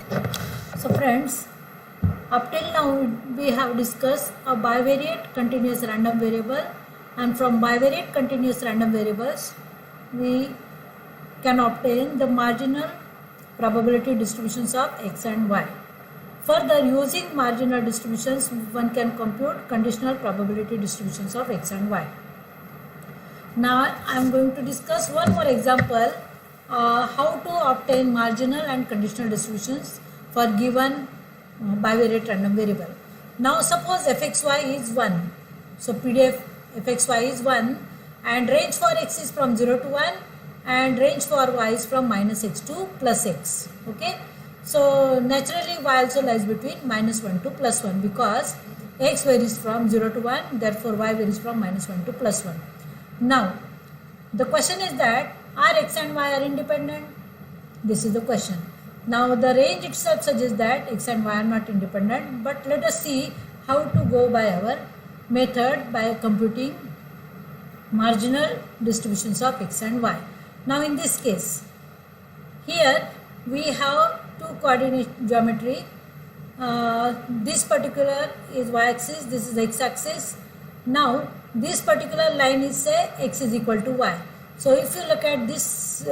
So friends, up till now we have discussed a bivariate continuous random variable, and from bivariate continuous random variables we can obtain the marginal probability distributions of x and y. Further, using marginal distributions one can compute conditional probability distributions of x and y. Now I am going to discuss one more example, how to obtain marginal and conditional distributions for given bivariate random variable. Now suppose fxy is 1. So PDF fxy is 1 and range for x is from 0 to 1 and range for y is from minus x to plus x. Okay. So naturally y also lies between minus 1 to plus 1 because x varies from 0 to 1, therefore y varies from minus 1 to plus 1. Now the question is that are x and y are independent? This is the question. Now the range itself suggests that x and y are not independent, but let us see how to go by our method by computing marginal distributions of x and y. Now in this case, here we have two coordinate geometry. This particular is y-axis, this is x-axis. Now this particular line is say x is equal to y. So if you look at this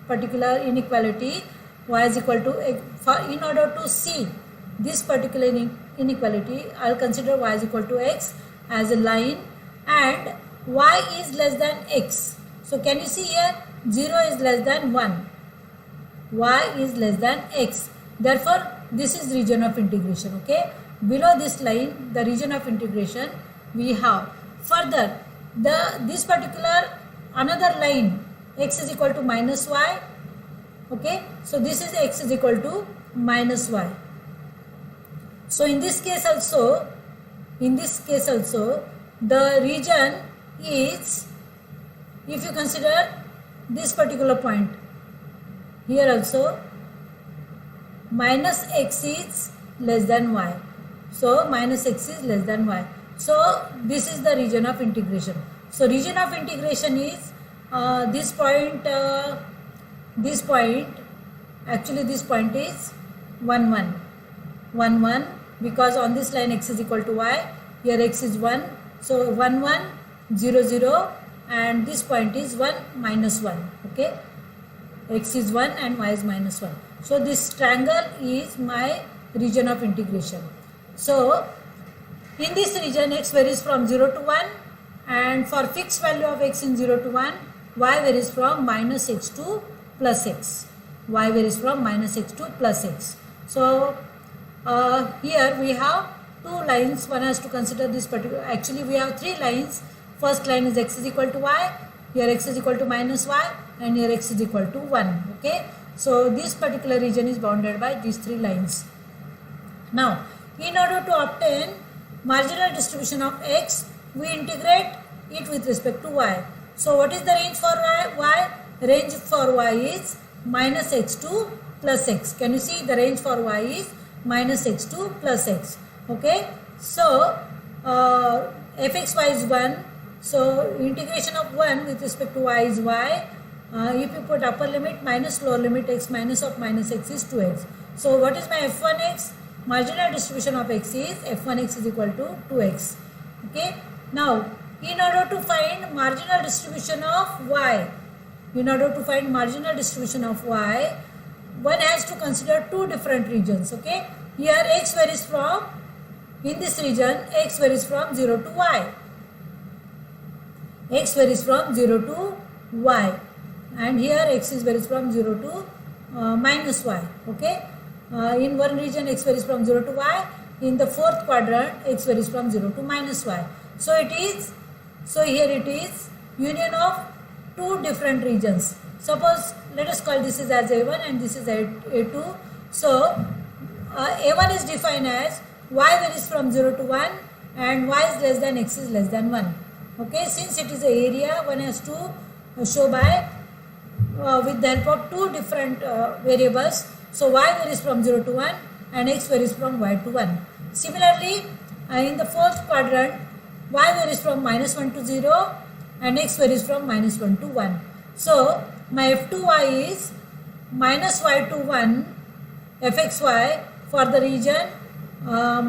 particular inequality, y is equal to x. In order to see this particular inequality, I will consider y is equal to x as a line and y is less than x. So can you see here 0 is less than 1, y is less than x. Therefore this is region of integration. Okay, below this line the region of integration we have. Further, this particular another line x is equal to minus y. Okay, so this is x is equal to minus y. So in this case also the region is, if you consider this particular point, here also minus x is less than y. So minus x is less than y. So this is the region of integration. So region of integration is this point actually this point is 1 1 because on this line x is equal to y, here x is 1, so 1 1 0 0 and this point is 1 minus 1. Okay, x is 1 and y is minus 1. So this triangle is my region of integration. So in this region x varies from 0 to 1 and for fixed value of x in 0 to 1, y varies from minus x to plus x. Y varies from minus x to plus x. So here we have two lines. One has to consider this particular, actually we have three lines. First line is x is equal to y, here x is equal to minus y and here x is equal to 1. Okay, so this particular region is bounded by these three lines. Now in order to obtain marginal distribution of x, we integrate it with respect to y. So what is the range for y? Range for y is minus x to plus x. Can you see the range for y is minus x to plus x. Okay, so fxy is 1. So integration of 1 with respect to y is y. If you put upper limit minus lower limit x minus of minus x is 2x. So what is my f1x? Marginal distribution of x is f1x is equal to 2x. Okay, now in order to find marginal distribution of y, one has to consider two different regions. Okay, here x varies from, in this region x varies from 0 to y. X varies from 0 to y and here x is varies from 0 to minus y. Okay, in one region x varies from 0 to y, in the fourth quadrant x varies from 0 to minus y. So here it is union of two different regions. Suppose let us call this is as a1 and this is a2. So a1 is defined as y varies from 0 to 1 and y is less than x is less than 1. Okay, since it is an area, one has to show by with the help of two different variables. So y varies from 0 to 1 and x varies from y to 1. Similarly, in the fourth quadrant, y varies from minus 1 to 0 and x varies from minus 1 to 1. So my f2y is minus y to 1 fxy for the region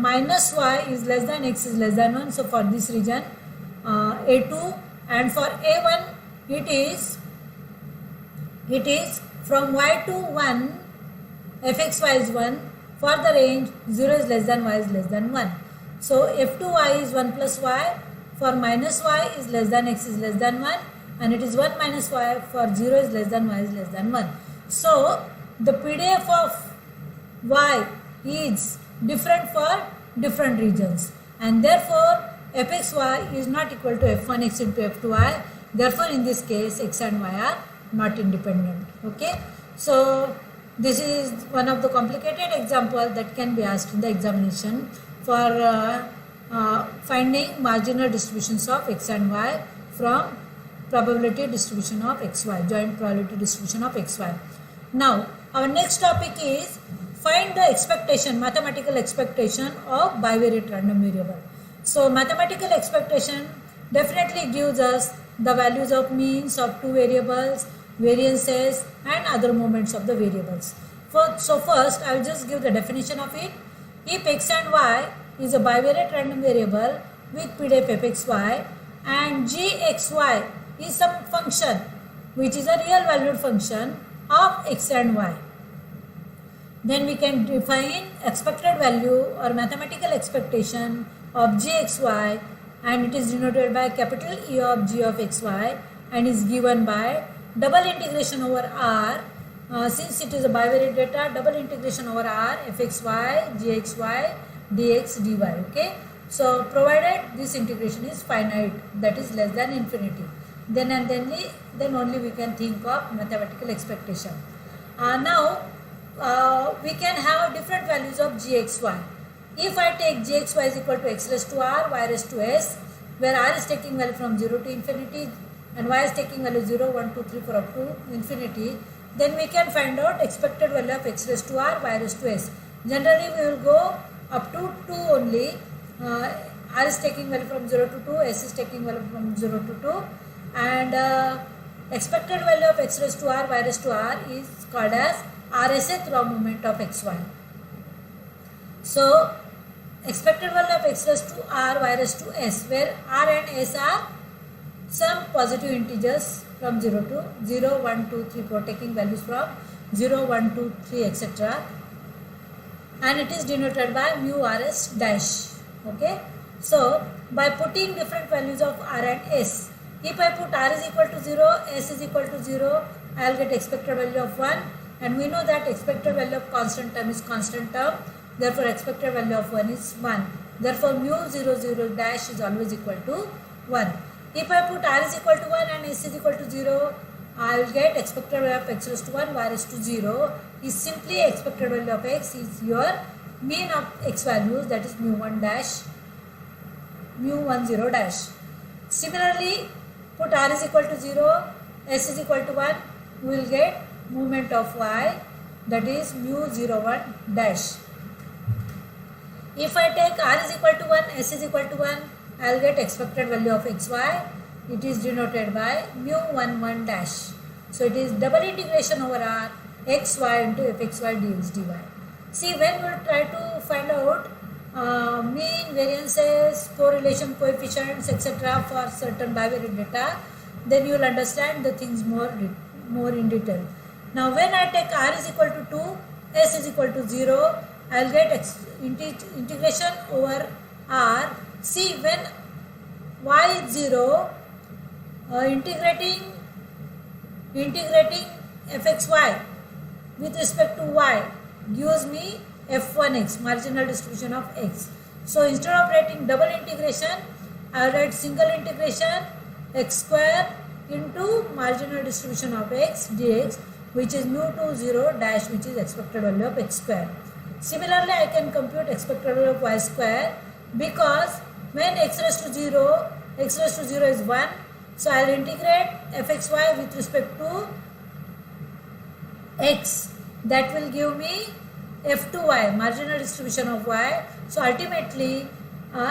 minus y is less than x is less than 1. So for this region a2, and for a1 it is from y to 1 fxy is 1 for the range 0 is less than y is less than 1. So f2y is 1 plus y for minus y is less than x is less than 1, and it is 1 minus y for 0 is less than y is less than 1. So the PDF of y is different for different regions, and therefore fxy is not equal to f1x into f2y. Therefore in this case x and y are not independent. Okay, so this is one of the complicated example that can be asked in the examination for finding marginal distributions of x and y from probability distribution of xy, joint probability distribution of xy. Now our next topic is find the expectation, mathematical expectation of bivariate random variable. So mathematical expectation definitely gives us the values of means of two variables, variances and other moments of the variables. So first I will just give the definition of it. If x and y is a bivariate random variable with PDF fxy and gxy is some function which is a real valued function of x and y, then we can define expected value or mathematical expectation of gxy, and it is denoted by capital E of g of xy and is given by double integration over r. Since it is a bivariate data, double integration over r fxy gxy dx dy. Okay, so provided this integration is finite, that is less than infinity, then only we can think of mathematical expectation. Now we can have different values of gxy. If I take gxy is equal to x raised to r, y raised to s, where r is taking value from 0 to infinity and y is taking value 0, 1, 2, 3, 4 up to infinity, then we can find out expected value of x raised to r, y raised to s. Generally we will go up to 2 only. R is taking value from 0 to 2, s is taking value from 0 to 2, and expected value of x raised to r, y raised to r is called as RSth raw moment of xy. So expected value of x raised to r, y raised to s, where r and s are some positive integers from 0 to 0, 1, 2, 3, 4, taking values from 0, 1, 2, 3, etc. And it is denoted by mu rs dash. Okay, so by putting different values of r and s, if I put r is equal to 0, s is equal to 0, I will get expected value of 1, and we know that expected value of constant term is constant term, therefore expected value of 1 is 1. Therefore mu 0, 0 dash is always equal to 1. If I put r is equal to 1 and s is equal to 0, I will get expected value of x raised to 1, y raised to 0 is simply expected value of x is your mean of x values, that is mu 1 dash, mu 1 0 dash. Similarly, put r is equal to 0, s is equal to 1, we will get movement of y, that is mu 0 1 dash. If I take r is equal to 1, s is equal to 1, I will get expected value of xy. It is denoted by mu 1 1 dash. So it is double integration over r xy into fxy dx dy. See, when we will try to find out mean, variances, correlation coefficients, etc. for certain bivariate data, then you will understand the things more in detail. Now when I take r is equal to 2, s is equal to 0, I will get integration over r. See, when y is 0, integrating fxy with respect to y gives me f1x, marginal distribution of x. So instead of writing double integration, I will write single integration x square into marginal distribution of x dx, which is mu 2 0 dash, which is expected value of x square. Similarly, I can compute expected value of y square, because when x raised to 0 is 1, so I will integrate fxy with respect to x, that will give me f2y, marginal distribution of y. So ultimately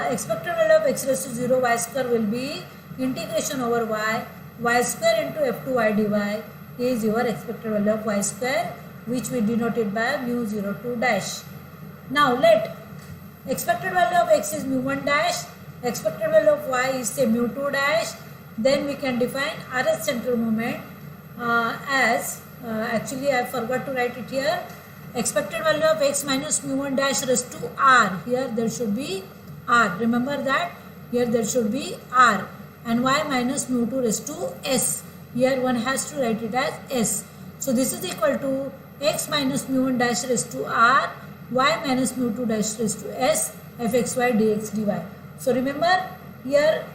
expected value of x raised to 0 y square will be integration over y square into f2y dy is your expected value of y square, which we denoted by mu02 dash. Now let expected value of x is mu1 dash, expected value of y is say mu2 dash. Then we can define RS central moment as actually I forgot to write it here. Expected value of x minus mu1 dash raised to r. Here there should be r. Remember that here there should be r, and y minus mu2 raised to s. Here one has to write it as s. So this is equal to x minus mu1 dash raised to r, y minus mu2 dash raised to s, fxy dx dy. So remember here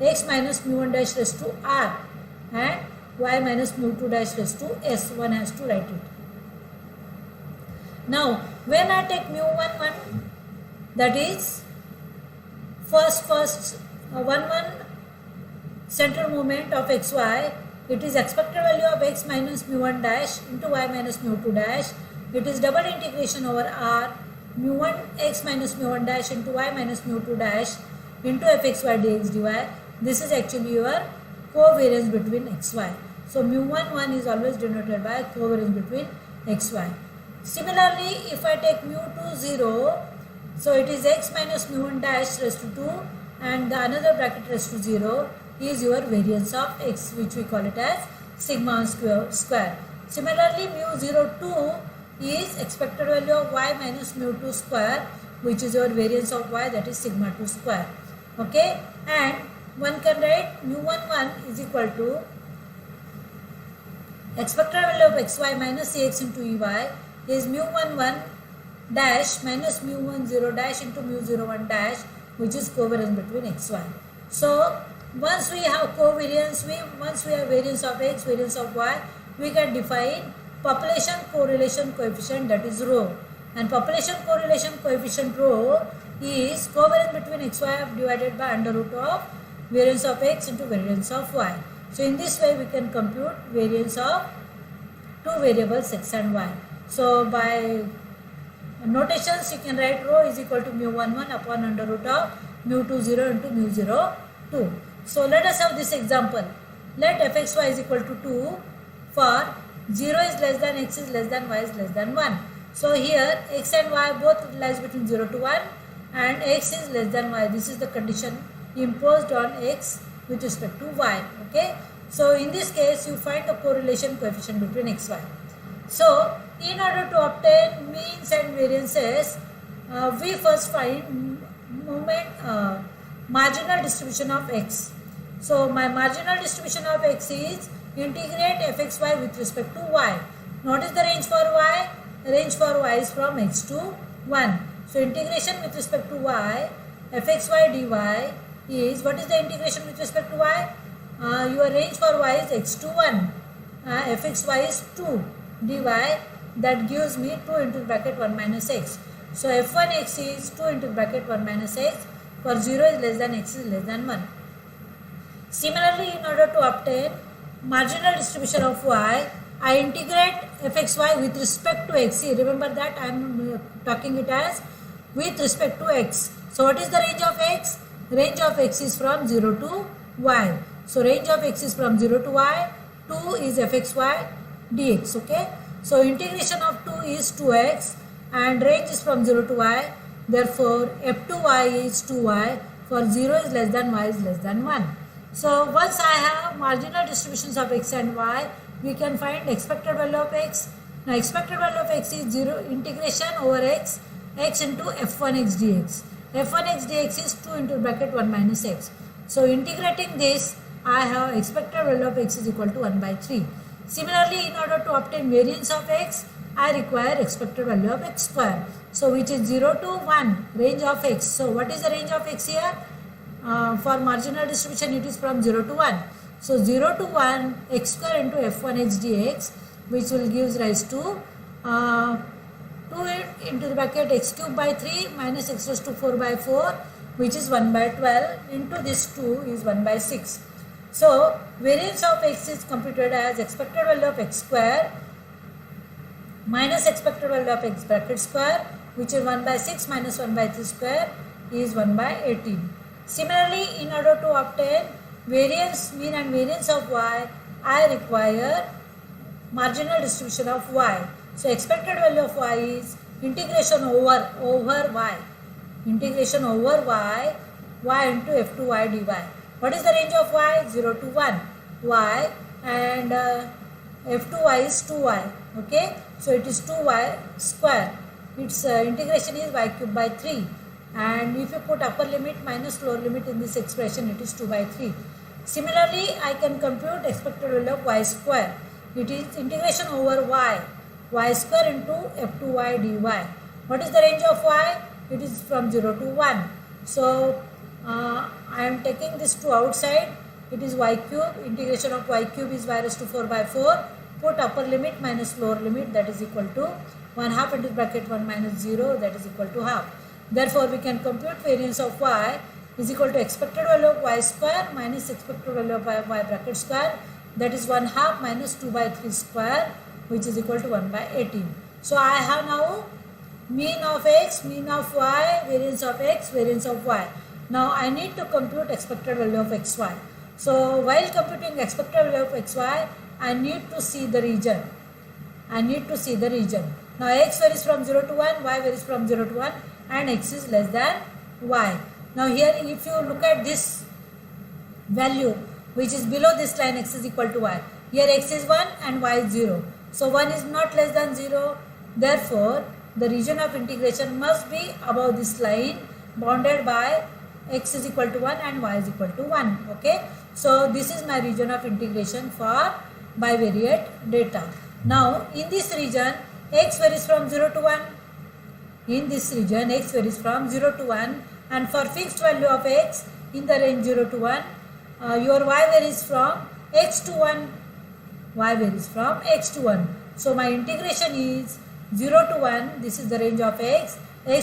x minus mu1 dash raised to r and y minus mu2 dash raised to s. One has to write it. Now when I take mu11, that is first 1 central moment of xy, it is expected value of x minus mu1 dash into y minus mu2 dash. It is double integration over r mu1 x minus mu1 dash into y minus mu2 dash into fxy dx dy. This is actually your covariance between xy. So mu11 is always denoted by covariance between xy. Similarly, if I take mu20, so it is x minus mu1 dash raised to 2 and the another bracket raised to 0 is your variance of x, which we call it as sigma square. Similarly, mu02 is expected value of y minus mu2 square, which is your variance of y, that is sigma 2 square. Okay, and one can write mu11 is equal to expected value of xy minus cx into ey is mu11 dash minus mu10 dash into mu01 dash, which is covariance between xy. So once we have covariance, once we have variance of x, variance of y, we can define population correlation coefficient, that is rho. And population correlation coefficient rho is covariance between xy divided by under root of variance of x into variance of y. So in this way we can compute variance of two variables x and y. So by notations you can write rho is equal to mu11 upon under root of mu20 into mu02. So let us have this example. Let fxy is equal to 2 for 0 is less than x is less than y is less than 1. So here x and y both lies between 0 to 1 and x is less than y. This is the condition imposed on x with respect to y. Okay. So in this case you find the correlation coefficient between x, y. So in order to obtain means and variances, we first find marginal distribution of x. So my marginal distribution of x is integrate fxy with respect to y. Notice the range for y. The range for y is from x to 1. So integration with respect to y, fxy dy is, what is the integration with respect to y? Your range for y is x to 1. Fxy is 2 dy, that gives me 2 into bracket 1 minus x. So f1x is 2 into bracket 1 minus x for 0 is less than x is less than 1. Similarly, in order to obtain marginal distribution of y, I integrate fxy with respect to x. See, remember that I am talking it as with respect to x. So what is the range of x? Range of x is from 0 to y. So range of x is from 0 to y. 2 is fxy dx. Okay. So integration of 2 is 2x and range is from 0 to y. Therefore f2y is 2y for 0 is less than y is less than 1. So once I have marginal distributions of x and y, we can find expected value of x. Now expected value of x is 0 integration over x into f1x dx. f1x dx is 2 into bracket 1 minus x. So integrating this, I have expected value of x is equal to 1 by 3. Similarly, in order to obtain variance of x, I require expected value of x square. So which is 0 to 1 range of x. So what is the range of x here? For marginal distribution it is from 0 to 1. So 0 to 1 x square into f1x dx, which will give rise to 2 into the bracket x cube by 3 minus x raised to 4 by 4, which is 1 by 12 into this 2 is 1 by 6. So variance of x is computed as expected value of x square minus expected value of x bracket square, which is 1 by 6 minus 1 by 3 square is 1 by 18. Similarly, in order to obtain variance, mean and variance of y, I require marginal distribution of y. So expected value of y is integration over y. Integration over y into f2y dy. What is the range of y? 0 to 1. Y and f2y is 2y. Okay, so it is 2y square. Its integration is y cube by 3. And if you put upper limit minus lower limit in this expression, it is 2 by 3. Similarly, I can compute expected value of y square. It is integration over y square into f2y dy. What is the range of y? It is from 0 to 1. So, I am taking this to outside. It is y cube. Integration of y cube is y raised to 4 by 4. Put upper limit minus lower limit, that is equal to 1 half into bracket 1 minus 0, that is equal to half. Therefore, we can compute variance of y is equal to expected value of y square minus expected value of y bracket square, that is 1 half minus 2 by 3 square, which is equal to 1 by 18. So, I have now mean of x, mean of y, variance of x, variance of y. Now, I need to compute expected value of xy. So, while computing expected value of xy, I need to see the region. Now, x varies from 0 to 1, y varies from 0 to 1, and x is less than y. Now, here if you look at this value which is below this line, x is equal to y. Here x is 1 and y is 0. So, 1 is not less than 0. Therefore, the region of integration must be above this line bounded by x is equal to 1 and y is equal to 1. Okay. So, this is my region of integration for bivariate data. Now, in this region, x varies from 0 to 1. In this region, x varies from 0 to 1, and for fixed value of x in the range 0 to 1, your y varies from x to 1. Y varies from x to 1. So, my integration is 0 to 1, this is the range of x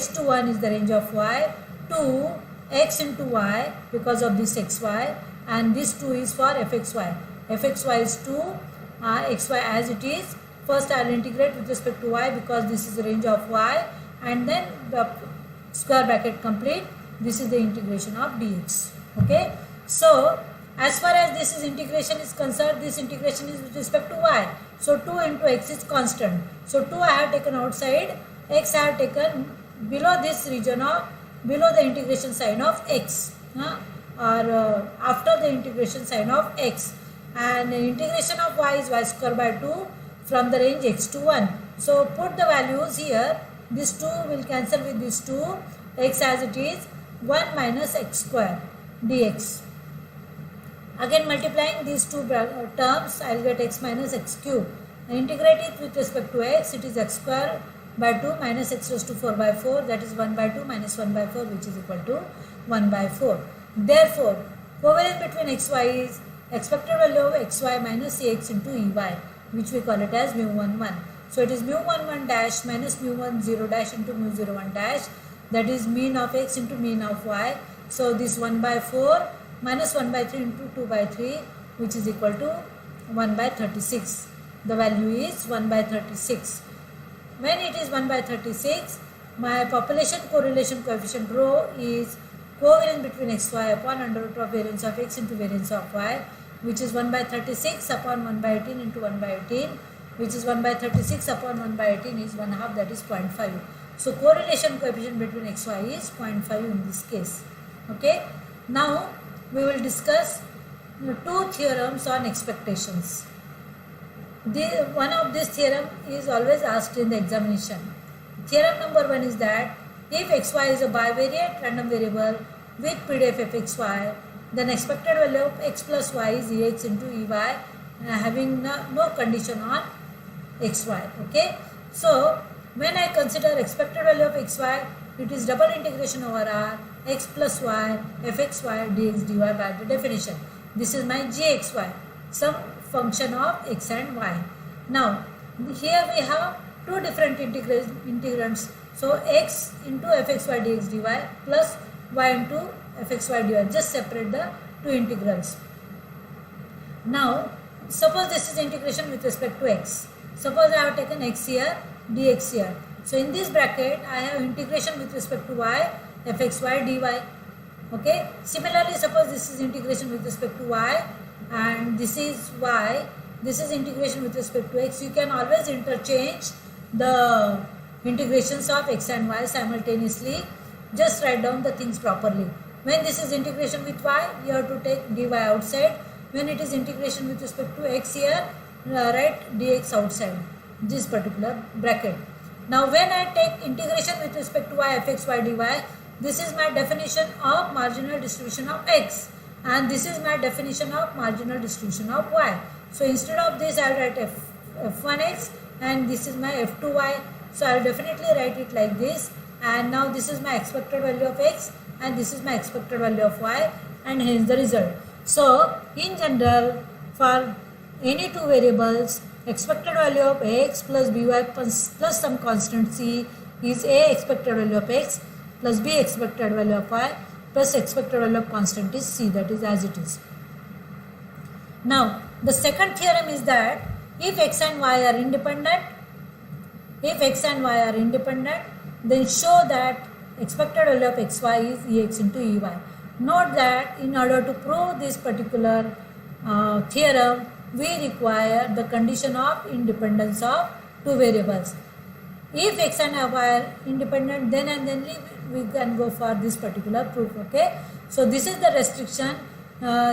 to 1 is the range of y, to x into y because of this xy, and this 2 is for fxy. Fxy is 2, xy as it is. First I will integrate with respect to y because this is the range of y, and then the square bracket complete. This is the integration of dx. Okay. So, as far as this is integration is concerned, this integration is with respect to y. So, 2 into x is constant. So, 2 I have taken outside, x I have taken below this region of, below the integration sign of x, or after the integration sign of x, and the integration of y is y square by 2 from the range x to 1. So, put the values here, this 2 will cancel with this 2, x as it is 1 minus x square dx. Again multiplying these two terms, I will get x minus x cube. I integrate it with respect to x, it is x square by 2 minus x raised to 4 by 4, that is 1 by 2 minus 1 by 4, which is equal to 1 by 4. Therefore, covariance between xy is expected value of xy minus ax into ey, which we call it as mu11. So, it is mu11 dash minus mu10 dash into mu01 dash, that is mean of x into mean of y. So, this 1 by 4 minus 1 by 3 into 2 by 3, which is equal to 1 by 36. The value is 1 by 36. When it is 1 by 36, my population correlation coefficient rho is covariance between xy upon under root of variance of x into variance of y, which is 1 by 36 upon 1 by 18 into 1 by 18, which is 1 by 36 upon 1 by 18 is 1 half, that is 0.5. So, correlation coefficient between xy is 0.5 in this case. Okay. Now, we will discuss two theorems on expectations. One of this theorem is always asked in the examination. Theorem number 1 is that if xy is a bivariate random variable with PDF of xy, then expected value of x plus y is ex into ey, having no condition on xy. Okay. So, when I consider expected value of xy, it is double integration over r, x plus y, fxy dx dy by the definition. This is my gxy, some function of x and y. Now, here we have two different integrands. So, x into fxy dx dy plus y into fxy dy. Just separate the two integrals. Now, suppose this is integration with respect to x. Suppose I have taken x here, dx here. So, in this bracket, I have integration with respect to y, fxy dy. Okay. Similarly, suppose this is integration with respect to y and this is y. This is integration with respect to x. You can always interchange the integrations of x and y simultaneously. Just write down the things properly. When this is integration with y, you have to take dy outside. When it is integration with respect to x here, write dx outside this particular bracket. Now when I take integration with respect to y fx y dy, this is my definition of marginal distribution of x and this is my definition of marginal distribution of y. So instead of this I will write f1x and this is my f2y. So I will definitely write it like this, and now this is my expected value of x and this is my expected value of y, and hence the result. So in general, for any two variables, expected value of x plus by plus some constant c is a expected value of x plus b expected value of y plus expected value of constant is c, that is as it is. Now the second theorem is that if x and y are independent, then show that expected value of xy is ex into ey. Note that in order to prove this particular theorem, we require the condition of independence of two variables. If x and y are independent, then and then we can go for this particular proof. Okay, so this is the restriction.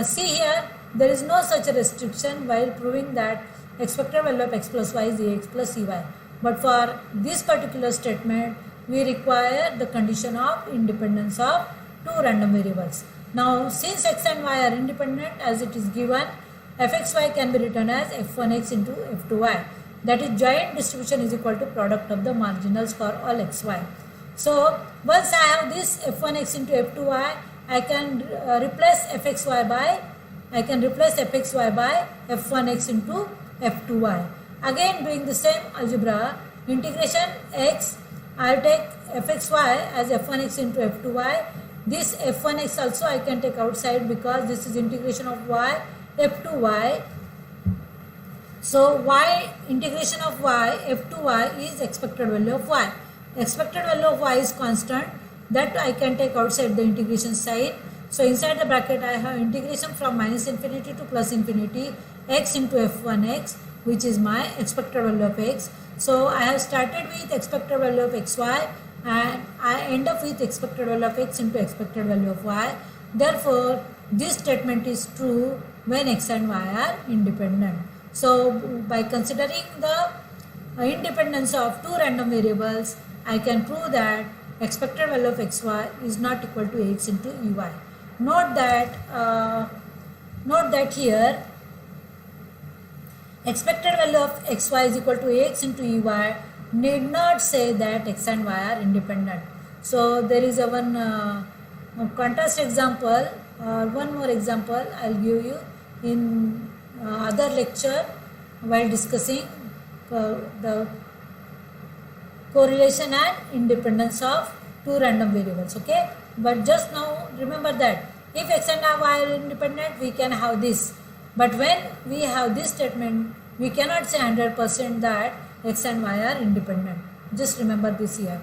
See here, there is no such a restriction while proving that expected value of x plus y is ax plus ey. But for this particular statement, we require the condition of independence of two random variables. Now, since x and y are independent as it is given, fxy can be written as f1x into f2y. That is, joint distribution is equal to product of the marginals for all xy. So, once I have this f1x into f2y, I can replace fxy by f1x into f2y. Again, doing the same algebra, integration x, I will take fxy as f1x into f2y. This f1x also I can take outside because this is integration of y, f2y. So y integration of y, f2y is expected value of y. Expected value of y is constant, that I can take outside the integration sign. So inside the bracket I have integration from minus infinity to plus infinity x into f1x, which is my expected value of x. So I have started with expected value of xy and I end up with expected value of x into expected value of y. Therefore, this statement is true when x and y are independent. So by considering the independence of two random variables, I can prove that expected value of xy is not equal to x into ey. Note that here expected value of xy is equal to x into ey need not say that x and y are independent. So there is a one contrast example or one more example I will give you in other lecture while discussing the correlation and independence of two random variables. Okay, but just now remember that if x and y are independent, we can have this. But when we have this statement, we cannot say 100% that x and y are independent. Just remember this here.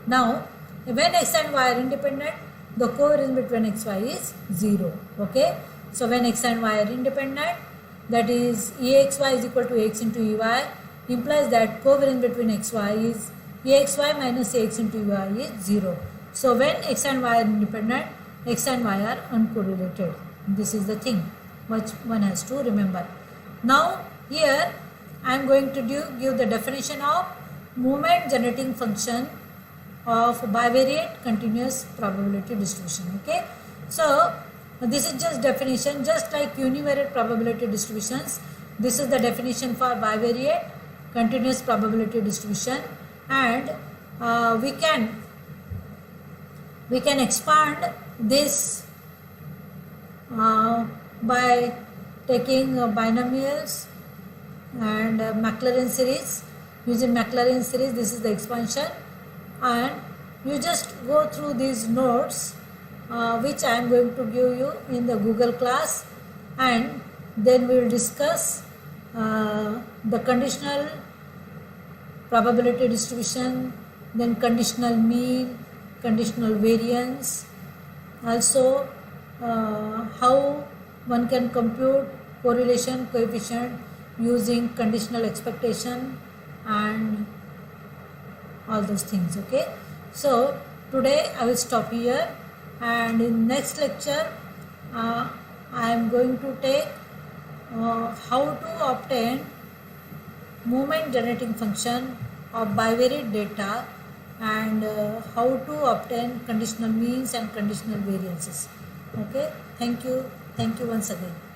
Now, when x and y are independent, the covariance between xy is 0. Okay. So, when x and y are independent, that is exy is equal to x into ey, implies that covariance between xy is exy minus ax into ey is 0. So, when x and y are independent, x and y are uncorrelated. This is the thing which one has to remember. Now, here I am going to give the definition of moment generating function of bivariate continuous probability distribution. Okay, so this is just definition, just like univariate probability distributions. This is the definition for bivariate continuous probability distribution, and we can expand this by taking binomials and Maclaurin series. Using Maclaurin series, this is the expansion, and you just go through these notes which I am going to give you in the Google class, and then we will discuss the conditional probability distribution, then conditional mean, conditional variance, also how one can compute correlation coefficient using conditional expectation, and all those things. Okay, so today I will stop here, and in next lecture I am going to take how to obtain movement generating function of bivariate data, and how to obtain conditional means and conditional variances. Okay, thank you once again.